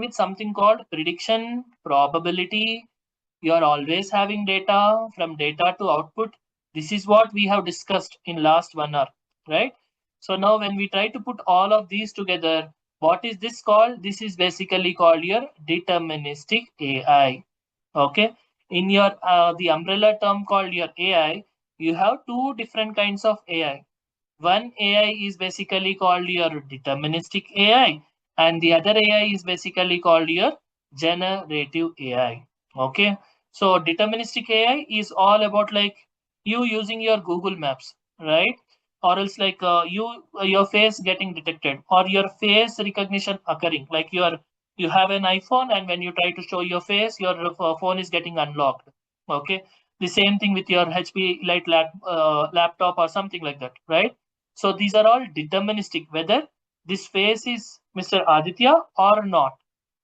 with something called prediction, probability. You are always having data, from data to output. This is what we have discussed in last 1 hour, right? So now when we try to put all of these together, what is this called? This is basically called your deterministic AI. Okay. In your the umbrella term called your AI, you have two different kinds of AI. One AI is basically called your deterministic AI, and the other AI is basically called your generative AI. Okay. So deterministic AI is all about like you using your Google Maps, right? Or else like your face getting detected or your face recognition occurring. Like you have an iPhone, and when you try to show your face, your phone is getting unlocked. Okay. The same thing with your HP laptop or something like that, right? So these are all deterministic, whether this face is Mr. Aditya or not,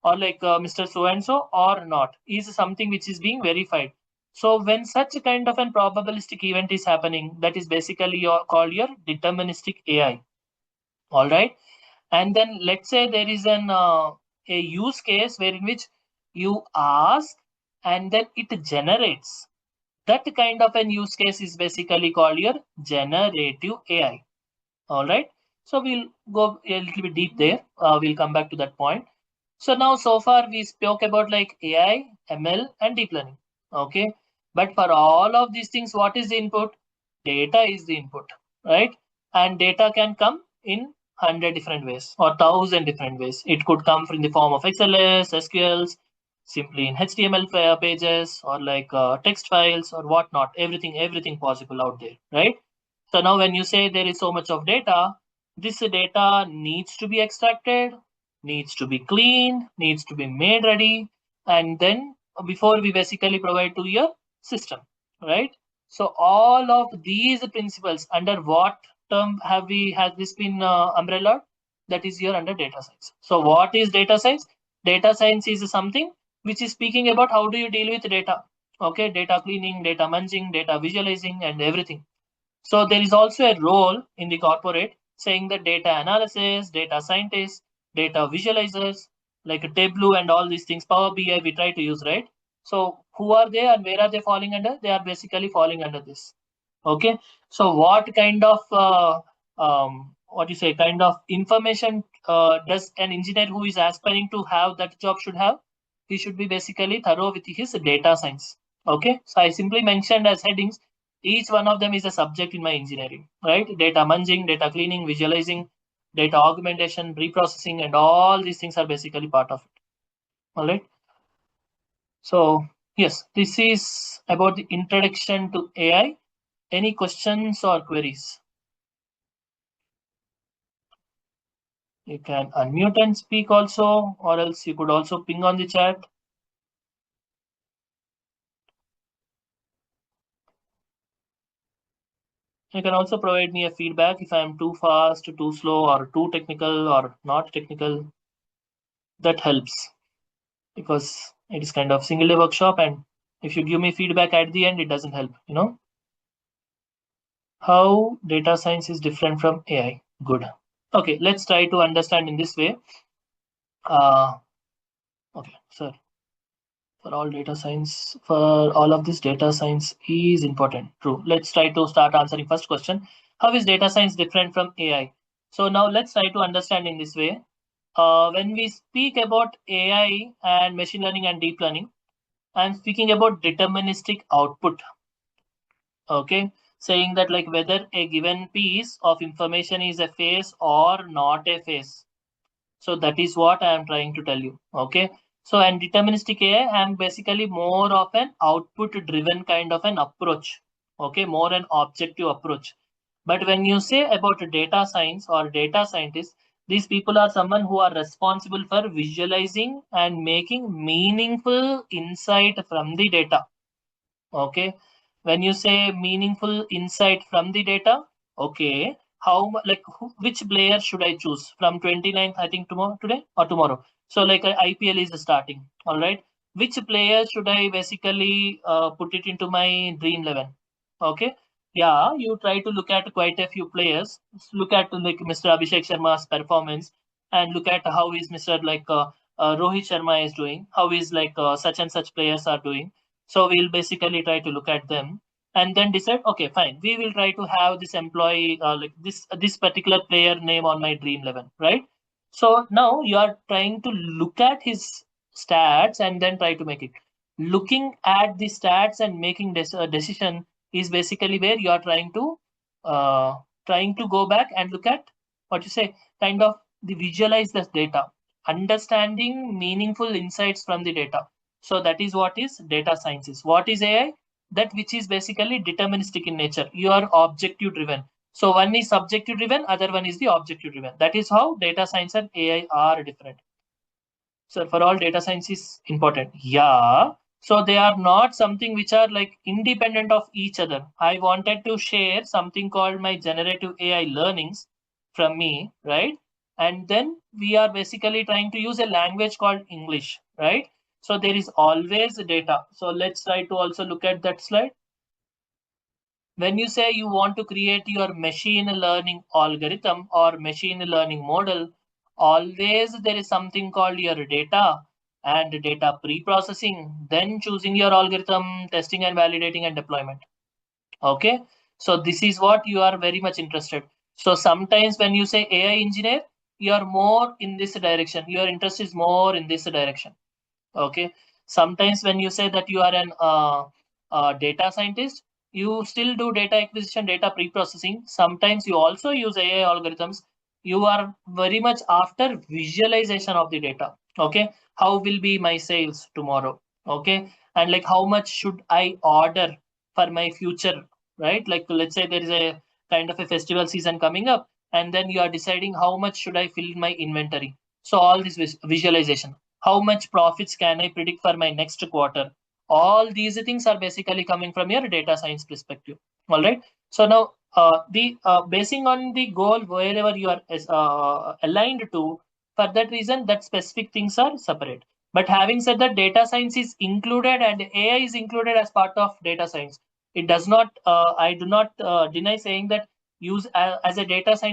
or like Mr. So and so or not, is something which is being verified. So when such a kind of an probabilistic event is happening, that is basically called your deterministic AI. All right. And then let's say there is a use case where in which you ask and then it generates. That kind of an use case is basically called your generative AI. All right. So we'll go a little bit deep there. We'll come back to that point. So now, so far we spoke about like AI, ML, and deep learning. Okay. But for all of these things, what is the input? Data is the input, right? And data can come in 100 different ways or 1,000 different ways. It could come in the form of XLS, SQLs, simply in HTML pages or like text files or whatnot. Everything possible out there, right? So now when you say there is so much of data, this data needs to be extracted, needs to be cleaned, needs to be made ready, and then before we basically provide to your system, right? So all of these principles under what term has this been umbrella? That is here under data science. So what is data science? Data science is something which is speaking about how do you deal with data. Okay, data cleaning, data munging, data visualizing, and everything. So there is also a role in the corporate saying that data analysis, data scientists, data visualizers, like a Tableau and all these things, Power BI we try to use, right? So who are they and where are they falling under? They are basically falling under this. Okay. So what kind of what you say kind of information does an engineer who is aspiring to have that job should have? He should be basically thorough with his data science. Okay. So I simply mentioned as headings, each one of them is a subject in my engineering, right? Data munging, data cleaning, visualizing, data augmentation, reprocessing, and all these things are basically part of it. All right. So yes, this is about the introduction to AI. Any questions or queries? You can unmute and speak also, or else you could also ping on the chat. You can also provide me a feedback if I am too fast, too slow, or too technical or not technical. That helps because it is kind of single day workshop, and if you give me feedback at the end, it doesn't help, you know. How data science is different from AI? Good. Okay, let's try to understand in this way. Okay, sir. For all data science, for all of this, data science is important. True. Let's try to start answering first question. How is data science different from AI? So now let's try to understand in this way. When we speak about AI and machine learning and deep learning, I'm speaking about deterministic output. Okay, saying that like whether a given piece of information is a face or not a face. So that is what I am trying to tell you. Okay. So and deterministic AI, I am basically more of an output driven kind of an approach. Okay, more an objective approach. But when you say about data science or data scientists, these people are someone who are responsible for visualizing and making meaningful insight from the data. Okay. When you say meaningful insight from the data, okay, which player should I choose from 29th, I think tomorrow, today or tomorrow? So like IPL is starting, all right. Which player should I basically put it into my dream 11? Okay. Yeah, you try to look at quite a few players. Look at like Mr. Abhishek Sharma's performance and look at how is Mr. like Rohit Sharma is doing, how is like such and such players are doing. So we'll basically try to look at them and then decide, okay, fine, we will try to have this employee like this particular player name on my dream 11, right? So now you are trying to look at his stats and then try to make it. Looking at the stats and making this decision is basically where you are trying to go back and look at what you say, kind of the visualize this data, understanding meaningful insights from the data. So that is what is data sciences. What is AI? That which is basically deterministic in nature. You are objective driven. So one is subjective driven, other one is the objective driven. That is how data science and AI are different. So for all data science is important. Yeah. So they are not something which are like independent of each other. I wanted to share something called my generative AI learnings from me, right? And then we are basically trying to use a language called English, right? So there is always data. So let's try to also look at that slide. When you say you want to create your machine learning algorithm or machine learning model, always there is something called your data and data pre-processing, then choosing your algorithm, testing and validating and deployment. Okay, so this is what you are very much interested. So sometimes when you say AI engineer, you are more in this direction, your interest is more in this direction. Okay, sometimes when you say that you are an data scientist, you still do data acquisition, data pre-processing. Sometimes you also use AI algorithms. You are very much after visualization of the data. Okay, how will be my sales tomorrow? Okay, and like how much should I order for my future, right? Like let's say there is a kind of a festival season coming up, and then you are deciding how much should I fill my inventory. So all this visualization, how much profits can I predict for my next quarter? All these things are basically coming from your data science perspective. All right. So now, the basing on the goal wherever you are aligned to, for that reason, that specific things are separate. But having said that, data science is included and AI is included as part of data science. It does not. I do not deny saying that use as a data scientist